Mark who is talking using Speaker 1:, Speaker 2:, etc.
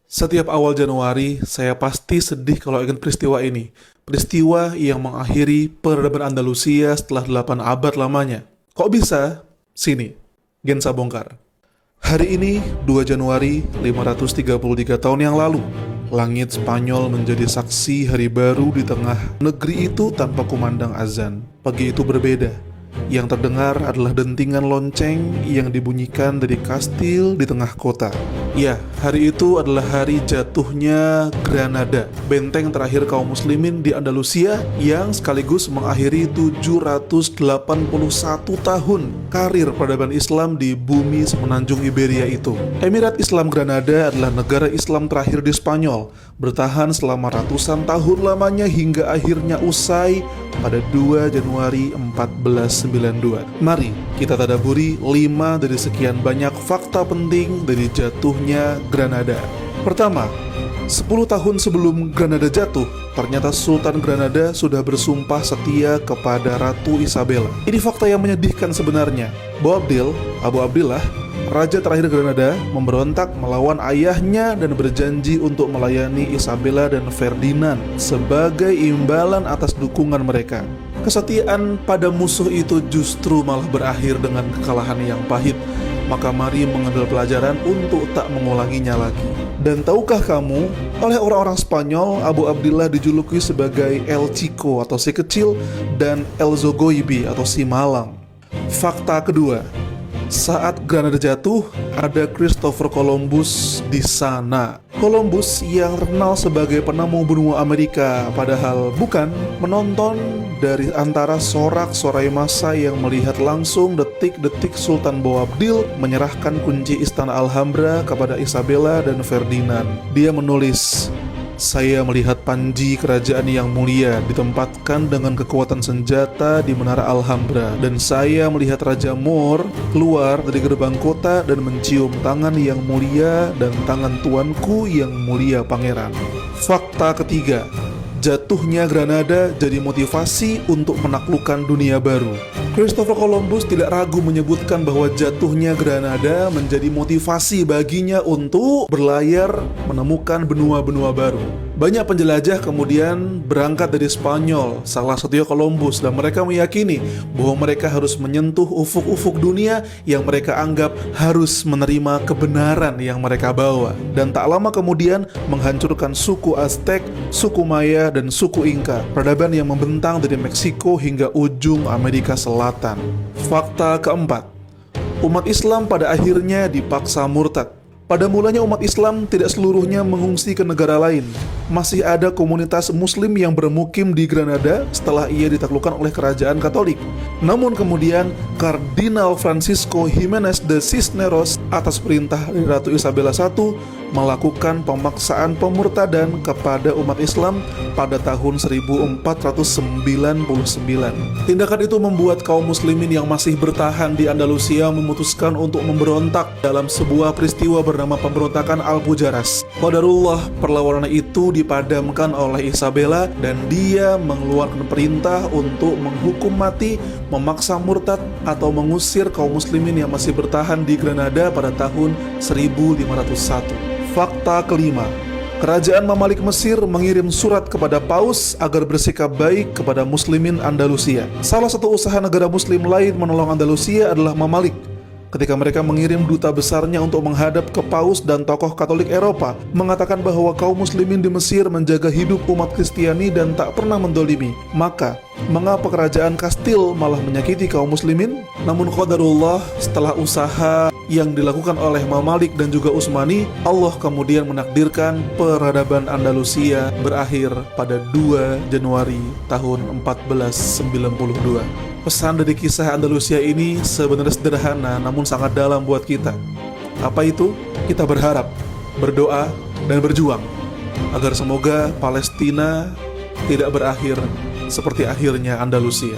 Speaker 1: Setiap awal Januari, saya pasti sedih kalau ingat peristiwa ini. Peristiwa yang mengakhiri peradaban Andalusia setelah 8 abad lamanya. Kok bisa? Sini, Gensa bongkar. Hari ini, 2 Januari 533 tahun yang lalu, langit Spanyol menjadi saksi hari baru di tengah negeri itu tanpa kumandang azan. Pagi itu berbeda. Yang terdengar adalah dentingan lonceng yang dibunyikan dari kastil di tengah kota. Ya, hari itu adalah hari jatuhnya Granada, benteng terakhir kaum muslimin di Andalusia yang sekaligus mengakhiri 781 tahun karir peradaban Islam di bumi semenanjung Iberia itu. Emirat Islam Granada adalah negara Islam terakhir di Spanyol, bertahan selama ratusan tahun lamanya hingga akhirnya usai pada 2 Januari 1492. Mari kita tadaburi 5 dari sekian banyak fakta penting dari jatuhnya Granada. Pertama, 10 tahun sebelum Granada jatuh, ternyata Sultan Granada sudah bersumpah setia kepada Ratu Isabella. Ini fakta yang menyedihkan sebenarnya. Abu Abdillah, Raja terakhir Granada, memberontak melawan ayahnya dan berjanji untuk melayani Isabella dan Ferdinand sebagai imbalan atas dukungan mereka. Kesetiaan pada musuh itu justru malah berakhir dengan kekalahan yang pahit. Maka mari mengambil pelajaran untuk tak mengulanginya lagi. Dan tahukah kamu, oleh orang-orang Spanyol, Abu Abdillah dijuluki sebagai El Chico atau si kecil dan El Zogoibi atau si malang. Fakta kedua, saat Granada jatuh, ada Christopher Columbus di sana. Columbus yang terkenal sebagai penemu benua Amerika, padahal bukan, menonton dari antara sorak-sorai massa yang melihat langsung detik-detik Sultan Boabdil menyerahkan kunci Istana Alhambra kepada Isabella dan Ferdinand. Dia menulis, "Saya melihat panji kerajaan yang mulia ditempatkan dengan kekuatan senjata di Menara Alhambra, dan saya melihat Raja Moor keluar dari gerbang kota dan mencium tangan yang mulia dan tangan tuanku yang mulia pangeran." Fakta ketiga, jatuhnya Granada jadi motivasi untuk menaklukkan dunia baru. Christopher Columbus tidak ragu menyebutkan bahwa jatuhnya Granada menjadi motivasi baginya untuk berlayar menemukan benua-benua baru. Banyak penjelajah kemudian berangkat dari Spanyol, salah satunya Columbus, dan mereka meyakini bahwa mereka harus menyentuh ufuk-ufuk dunia yang mereka anggap harus menerima kebenaran yang mereka bawa. Dan tak lama kemudian menghancurkan suku Aztec, suku Maya, dan suku Inca, peradaban yang membentang dari Meksiko hingga ujung Amerika Selatan. Fakta keempat, umat Islam pada akhirnya dipaksa murtad. Pada mulanya umat Islam tidak seluruhnya mengungsi ke negara lain. Masih ada komunitas muslim yang bermukim di Granada setelah ia ditaklukkan oleh kerajaan Katolik. Namun kemudian Kardinal Francisco Jimenez de Cisneros atas perintah Ratu Isabella I melakukan pemaksaan pemurtadan kepada umat Islam pada tahun 1499. Tindakan itu membuat kaum muslimin yang masih bertahan di Andalusia memutuskan untuk memberontak dalam sebuah peristiwa bernama pemberontakan Alpujarras. Qadarullah, perlawanan itu dipadamkan oleh Isabella dan dia mengeluarkan perintah untuk menghukum mati, memaksa murtad atau mengusir kaum muslimin yang masih bertahan di Granada pada tahun 1501. Fakta kelima, kerajaan Mamalik Mesir mengirim surat kepada Paus agar bersikap baik kepada muslimin Andalusia. Salah satu usaha negara muslim lain menolong Andalusia adalah Mamalik. Ketika mereka mengirim duta besarnya untuk menghadap ke Paus dan tokoh Katolik Eropa, mengatakan bahwa kaum muslimin di Mesir menjaga hidup umat Kristiani dan tak pernah mendolimi. Maka, mengapa kerajaan Kastil malah menyakiti kaum muslimin? Namun qadarullah, setelah usaha yang dilakukan oleh Mamalik dan juga Utsmani, Allah kemudian menakdirkan peradaban Andalusia berakhir pada 2 Januari tahun 1492. Pesan dari kisah Andalusia ini sebenarnya sederhana namun sangat dalam buat kita. Apa itu? Kita berharap, berdoa, dan berjuang agar semoga Palestina tidak berakhir seperti akhirnya Andalusia.